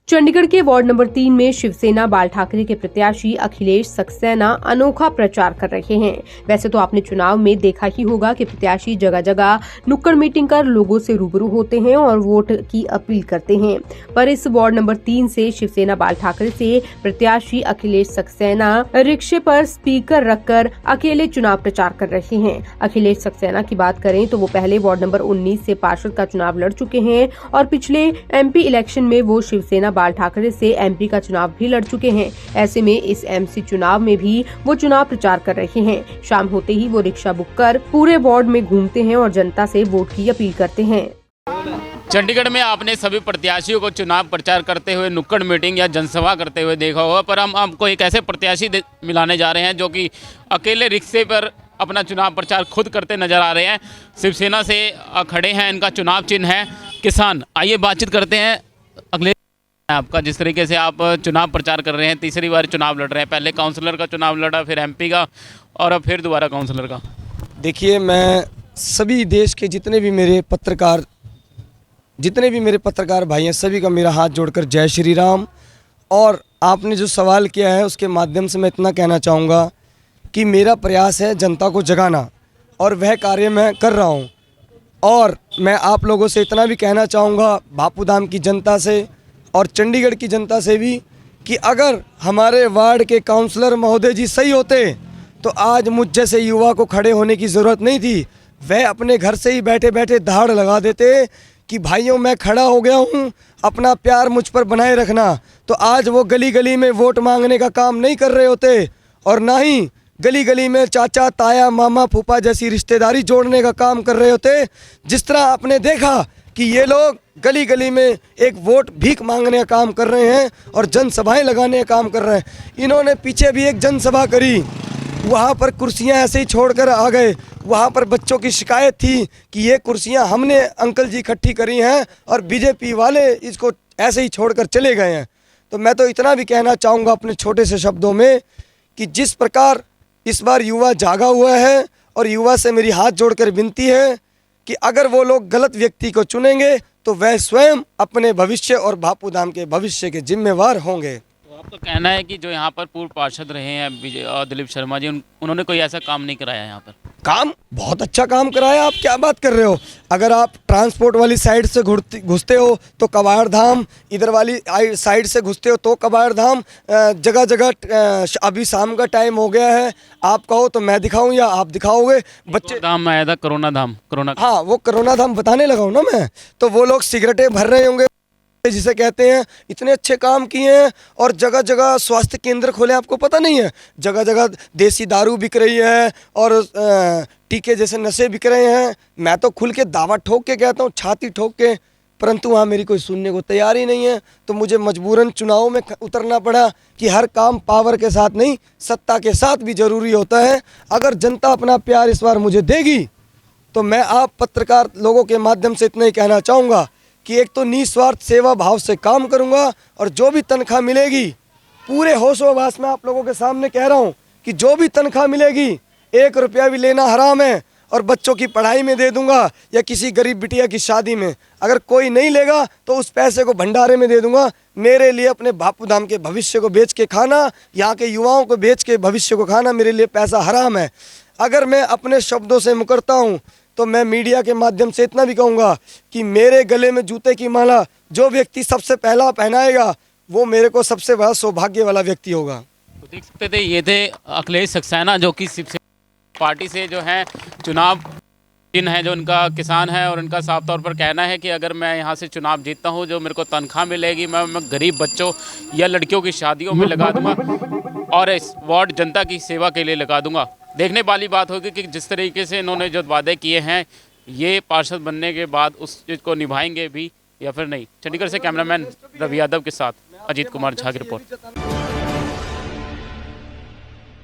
चंडीगढ़ के ward number 3 में शिवसेना बाल ठाकरे के प्रत्याशी अखिलेश सक्सेना अनोखा प्रचार कर रहे हैं। वैसे तो आपने चुनाव में देखा ही होगा कि प्रत्याशी जगह जगह नुक्कड़ मीटिंग कर लोगों से रूबरू होते हैं और वोट की अपील करते हैं। पर इस वार्ड नंबर 3 से शिवसेना बाल ठाकरे से प्रत्याशी अखिलेश सक्सेना रिक्शे पर स्पीकर रखकर अकेले चुनाव प्रचार कर रहे हैं। अखिलेश सक्सेना की बात करें तो वो पहले वार्ड नंबर 19 से पार्षद का चुनाव लड़ चुके हैं और पिछले एमपी इलेक्शन में वो शिवसेना बाल ठाकरे से एमपी का चुनाव भी लड़ चुके हैं। ऐसे में इस एमसी चुनाव में भी वो चुनाव प्रचार कर रहे हैं। शाम होते ही वो रिक्शा बुक कर पूरे वार्ड में घूमते हैं और जनता से वोट की अपील करते हैं। चंडीगढ़ में आपने सभी प्रत्याशियों को चुनाव प्रचार करते हुए नुक्कड़ मीटिंग या जनसभा करते हुए देखा होगा, पर हम आपको एक ऐसे प्रत्याशी मिलाने जा रहे हैं जो कि अकेले रिक्शे पर अपना चुनाव प्रचार खुद करते नजर आ रहे हैं। शिवसेना से खड़े हैं, इनका चुनाव चिन्ह है किसान। आइए बातचीत करते हैं। अगले आपका जिस तरीके से आप चुनाव प्रचार कर रहे हैं, तीसरी बार चुनाव लड़ रहे हैं, पहले काउंसलर का चुनाव लड़ा, फिर एमपी का और अब फिर दोबारा काउंसलर का। देखिए, मैं सभी देश के जितने भी मेरे पत्रकार भाई हैं, सभी का मेरा हाथ जोड़कर जय श्री राम। और आपने जो सवाल किया है उसके माध्यम से मैं इतना कहना चाहूँगा कि मेरा प्रयास है जनता को जगाना और वह कार्य मैं कर रहा हूँ। और मैं आप लोगों से इतना भी कहना चाहूँगा, बापूधाम की जनता से और चंडीगढ़ की जनता से भी, कि अगर हमारे वार्ड के काउंसलर महोदय जी सही होते तो आज मुझ जैसे युवा को खड़े होने की ज़रूरत नहीं थी। वह अपने घर से ही बैठे बैठे दहाड़ लगा देते कि भाइयों मैं खड़ा हो गया हूँ, अपना प्यार मुझ पर बनाए रखना। तो आज वो गली गली में वोट मांगने का काम नहीं कर रहे होते और ना ही गली गली में चाचा ताया मामा फूफा जैसी रिश्तेदारी जोड़ने का काम कर रहे होते। जिस तरह आपने देखा कि ये लोग गली गली में एक वोट भीख मांगने का काम कर रहे हैं और जनसभाएं लगाने का काम कर रहे हैं। इन्होंने पीछे भी एक जनसभा करी, वहाँ पर कुर्सियाँ ऐसे ही छोड़कर आ गए। वहाँ पर बच्चों की शिकायत थी कि ये कुर्सियाँ हमने अंकल जी इकट्ठी करी हैं और बीजेपी वाले इसको ऐसे ही छोड़कर चले गए हैं। तो मैं तो इतना भी कहना चाहूँगा अपने छोटे से शब्दों में कि जिस प्रकार इस बार युवा जागा हुआ है, और युवा से मेरी हाथ जोड़कर विनती है कि अगर वो लोग गलत व्यक्ति को चुनेंगे तो वह स्वयं अपने भविष्य और बापूधाम के भविष्य के जिम्मेवार होंगे। तो आपका कहना है कि जो यहाँ पर पूर्व पार्षद रहे हैं दिलीप शर्मा जी, उन्होंने कोई ऐसा काम नहीं कराया यहाँ पर? काम बहुत अच्छा काम कराया। आप क्या बात कर रहे हो? अगर आप ट्रांसपोर्ट वाली साइड से घुसते हो तो कबाड़ धाम, इधर वाली साइड से घुसते हो तो कबाड़ धाम, जगह जगह अभी शाम का टाइम हो गया है, आप कहो तो मैं दिखाऊं या आप दिखाओगे? बच्चे धाम आया था, कोरोना धाम, कोरोना, हाँ वो कोरोना धाम बताने लगा हूँ ना मैं। तो वो लोग सिगरेटें भर रहे होंगे जिसे कहते हैं। इतने अच्छे काम किए हैं और जगह जगह स्वास्थ्य केंद्र खोले, आपको पता नहीं है? जगह जगह देसी दारू बिक रही है और टीके जैसे नशे बिक रहे हैं। मैं तो खुल के दावा ठोक के कहता हूँ, छाती ठोक के, परंतु वहाँ मेरी कोई सुनने को तैयार ही नहीं है। तो मुझे मजबूरन चुनावों में उतरना पड़ा कि हर काम पावर के साथ नहीं, सत्ता के साथ भी ज़रूरी होता है। अगर जनता अपना प्यार इस बार मुझे देगी तो मैं आप पत्रकार लोगों के माध्यम से इतना ही कहना चाहूँगा कि एक तो निस्वार्थ सेवा भाव से काम करूंगा और जो भी तनख्वाह मिलेगी, पूरे होशोहवास में आप लोगों के सामने कह रहा हूं कि जो भी तनख्वाह मिलेगी 1 रुपया भी लेना हराम है, और बच्चों की पढ़ाई में दे दूंगा या किसी गरीब बिटिया की शादी में। अगर कोई नहीं लेगा तो उस पैसे को भंडारे में दे दूंगा। मेरे लिए अपने बापूधाम के भविष्य को बेच के खाना, यहाँ के युवाओं को बेच के भविष्य को खाना, मेरे लिए पैसा हराम है। अगर मैं अपने शब्दों से मुकरता हूँ तो मैं मीडिया के माध्यम से इतना भी कहूँगा कि मेरे गले में जूते की माला जो व्यक्ति सबसे पहला पहनाएगा वो मेरे को सबसे बड़ा सौभाग्य वाला व्यक्ति होगा। तो देख सकते थे, ये थे अखिलेश सक्सेना जो कि शिवसेना पार्टी से जो है चुनाव चिन्ह है, जो उनका किसान है, और उनका साफ तौर पर कहना है कि अगर मैं यहाँ से चुनाव जीतता हूँ, जो मेरे को तनख्वाह मिलेगी मैं गरीब बच्चों या लड़कियों की शादियों में लगा दूंगा और इस वार्ड जनता की सेवा के लिए लगा दूंगा। देखने वाली बात होगी कि जिस तरीके से इन्होंने जो वादे किए हैं, ये पार्षद बनने के बाद उस चीज़ को निभाएंगे भी या फिर नहीं। चंडीगढ़ से कैमरामैन रवि यादव के साथ अजीत कुमार झा की रिपोर्ट।